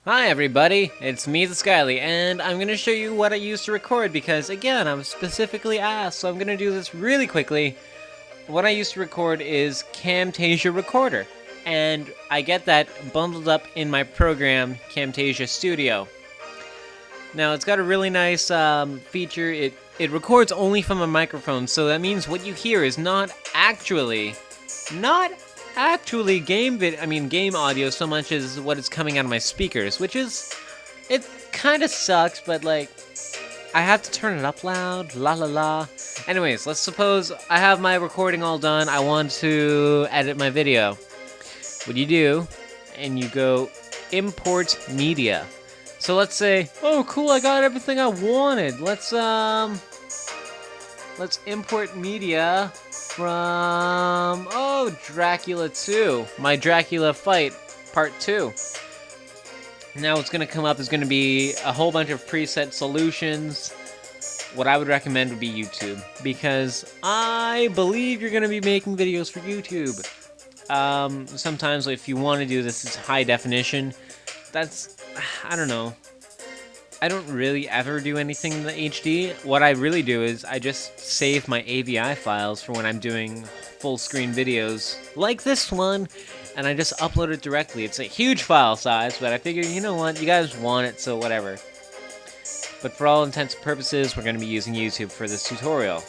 Hi everybody, it's me, the Skyler, and I'm going to show you what I used to record because, again, I'm specifically asked, so I'm going to do this really quickly. What I used to record is Camtasia Recorder, and I get that bundled up in my program, Camtasia Studio. Now, it's got a really nice feature. It records only from a microphone, so that means what you hear is not actually game audio so much as what is coming out of my speakers, which is, it kind of sucks, but like, I have to turn it up loud, la la la. Anyways, let's suppose I have my recording all done, I want to edit my video. What do you do? And you go import media. So let's say, oh cool, I got everything I wanted. Let's import media from, Dracula 2. My Dracula fight, part 2. Now what's going to come up is going to be a whole bunch of preset solutions. What I would recommend would be YouTube, because I believe you're going to be making videos for YouTube. Sometimes if you want to do this, it's high definition. I don't know. I don't really ever do anything in the HD. What I really do is I just save my AVI files for when I'm doing full screen videos like this one, and I just upload it directly. It's a huge file size, but I figured, you know what, you guys want it, so whatever. But for all intents and purposes, we're going to be using YouTube for this tutorial.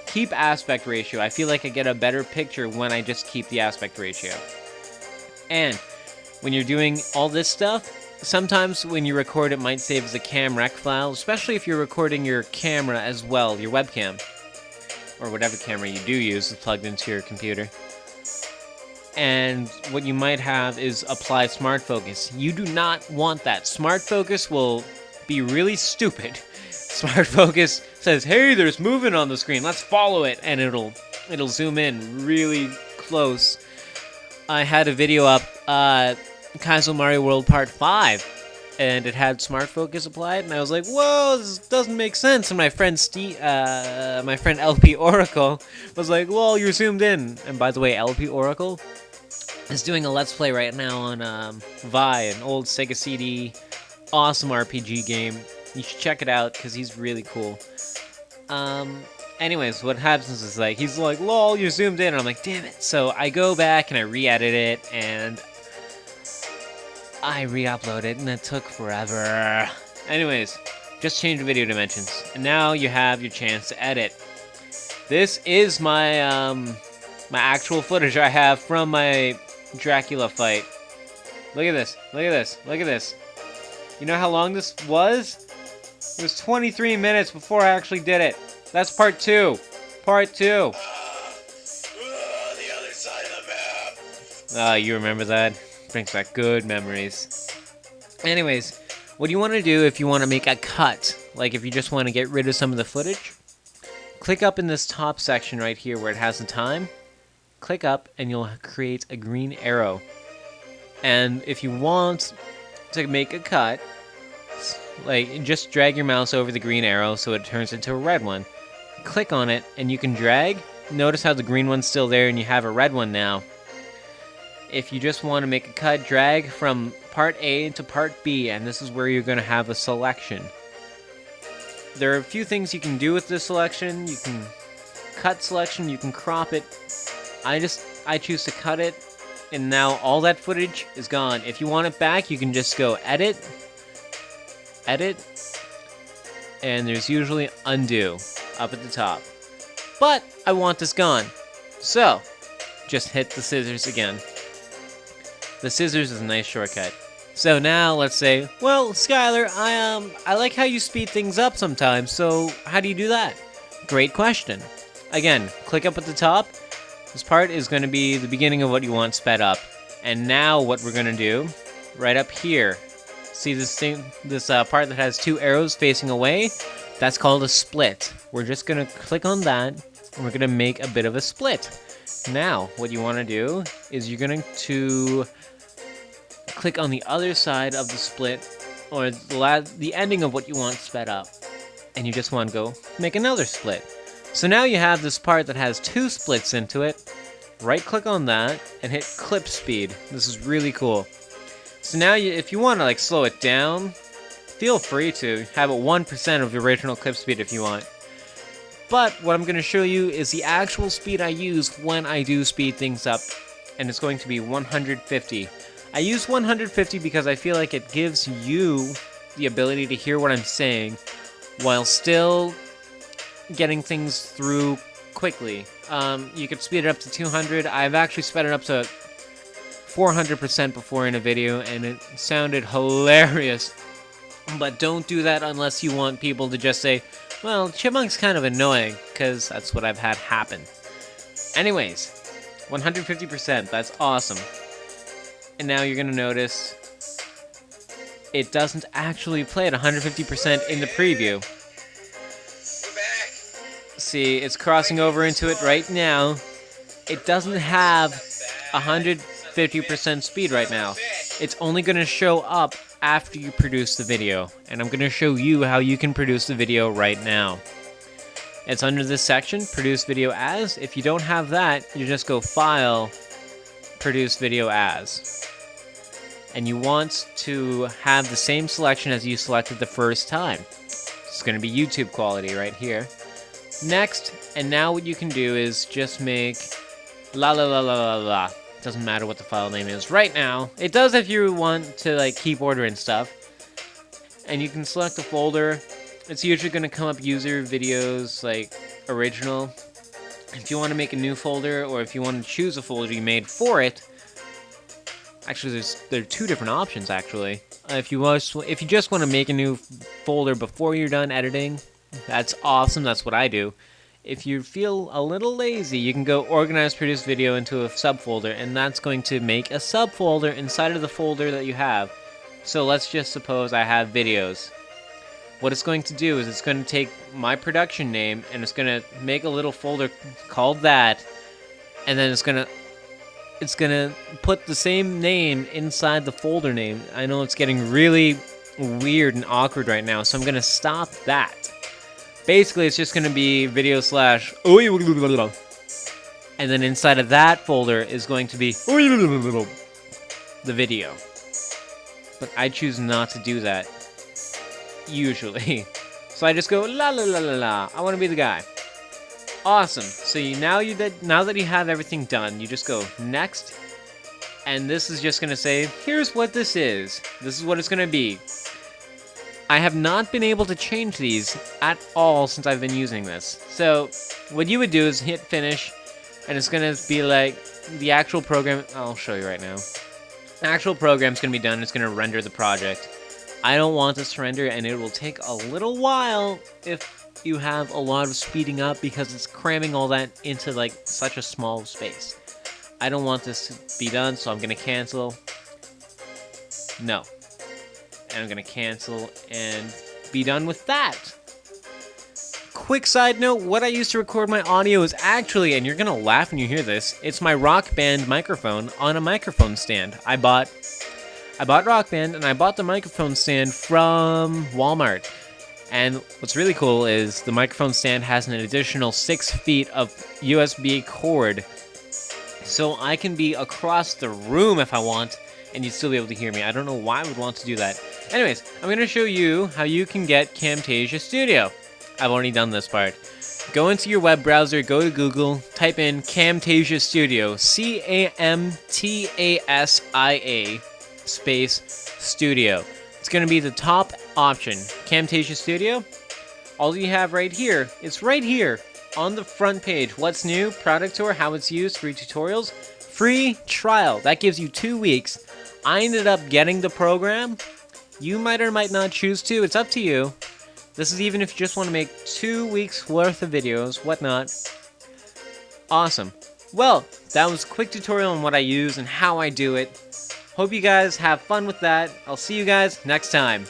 Keep aspect ratio. I feel like I get a better picture when I just keep the aspect ratio. And when you're doing all this stuff, sometimes when you record it might save as a camrec file, especially if you're recording your camera as well, your webcam. Or whatever camera you do use is plugged into your computer. And what you might have is apply smart focus. You do not want that. Smart focus will be really stupid. Smart focus says, hey, there's movement on the screen, let's follow it, and it'll zoom in really close. I had a video up, Kaizo Mario World Part 5, and it had smart focus applied, and I was like, whoa, this doesn't make sense. And my friend LP Oracle was like, well, you're zoomed in. And by the way, LP Oracle is doing a Let's Play right now on Vi, an old Sega CD, awesome RPG game. You should check it out, because he's really cool. Anyways, what happens is, like, he's like, lol, you're zoomed in, and I'm like, damn it. So I go back and I re-edit it, and I re-upload it, and it took forever. Anyways, just change the video dimensions, and now you have your chance to edit. This is my my actual footage I have from my Dracula fight. Look at this, look at this, look at this. You know how long this was? It was 23 minutes before I actually did it. That's part 2. Part 2. The other side of the map. You remember that? Brings back good memories. Anyways, what you want to do if you want to make a cut, like if you just want to get rid of some of the footage, click up in this top section right here where it has the time. Click up and you'll create a green arrow. And if you want to make a cut, like, just drag your mouse over the green arrow so it turns into a red one. Click on it and you can drag. Notice how the green one's still there and you have a red one now. If you just want to make a cut, drag from part A to part B, and this is where you're going to have a selection. There are a few things you can do with this selection. You can cut selection, you can crop it. I choose to cut it, and now all that footage is gone. If you want it back, you can just go edit, and there's usually undo up at the top. But I want this gone, so just hit the scissors again. The scissors is a nice shortcut. So now let's say, well, Skyler, I like how you speed things up sometimes, so how do you do that? Great question. Again, click up at the top. This part is going to be the beginning of what you want sped up. And now what we're going to do, right up here, see this thing, this part that has 2 arrows facing away? That's called a split. We're just going to click on that, and we're going to make a bit of a split. Now, what you want to do is you're going to click on the other side of the split, or the ending of what you want sped up, and you just want to go make another split. So now you have this part that has 2 splits into it. Right click on that and hit clip speed. This is really cool. So now, if you want to like slow it down, feel free to have it 1% of the original clip speed if you want. But what I'm going to show you is the actual speed I use when I do speed things up, and it's going to be 150. I use 150 because I feel like it gives you the ability to hear what I'm saying while still getting things through quickly. You could speed it up to 200. I've actually sped it up to 400% before in a video, and it sounded hilarious. But don't do that unless you want people to just say, well, Chipmunk's kind of annoying, because that's what I've had happen. Anyways, 150%, that's awesome. And now you're going to notice it doesn't actually play at 150% in the preview. See, it's crossing over into it right now. It doesn't have 150% speed right now. It's only going to show up after you produce the video. And I'm going to show you how you can produce the video right now. It's under this section, Produce Video As. If you don't have that, you just go File, Produce Video As. And you want to have the same selection as you selected the first time. It's going to be YouTube quality right here. Next, and now what you can do is just make la la la la la la. Doesn't matter what the file name is right now. It does if you want to like keep order and stuff. And you can select a folder. It's usually going to come up user videos like original. If you want to make a new folder, or if you want to choose a folder you made for it. Actually, there are two different options actually. If you just want to make a new folder before you're done editing, that's awesome. That's what I do. If you feel a little lazy, you can go Organize Produce Video into a subfolder, and that's going to make a subfolder inside of the folder that you have. So let's just suppose I have videos. What it's going to do is it's going to take my production name, and it's going to make a little folder called that, and then it's going to put the same name inside the folder name. I know it's getting really weird and awkward right now, so I'm going to stop that. Basically, it's just going to be video slash, and then inside of that folder is going to be the video. But I choose not to do that, usually. So I just go, la la la la la, I want to be the guy. Awesome. So now that you have everything done, you just go next, and this is just going to say, here's what this is. This is what it's going to be. I have not been able to change these at all since I've been using this. So what you would do is hit finish, and it's going to be like the actual program. I'll show you right now. The actual program's going to be done. It's going to render the project. I don't want this to render, and it will take a little while if you have a lot of speeding up, because it's cramming all that into like such a small space. I don't want this to be done, so I'm going to cancel. No. And I'm going to cancel and be done with that. Quick side note, what I used to record my audio is actually, and you're going to laugh when you hear this, it's my Rock Band microphone on a microphone stand. I bought Rock Band, and I bought the microphone stand from Walmart. And what's really cool is the microphone stand has an additional 6 feet of USB cord. So I can be across the room if I want, and you'd still be able to hear me. I don't know why I would want to do that. Anyways, I'm going to show you how you can get Camtasia Studio. I've already done this part. Go into your web browser, go to Google, type in Camtasia Studio, C-A-M-T-A-S-I-A space Studio. It's going to be the top option, Camtasia Studio. All you have right here, it's right here on the front page. What's new, product tour, how it's used, free tutorials, free trial. That gives you 2 weeks. I ended up getting the program. You might or might not choose to. It's up to you. This is even if you just want to make 2 weeks worth of videos, whatnot. Awesome. Well, that was a quick tutorial on what I use and how I do it. Hope you guys have fun with that. I'll see you guys next time.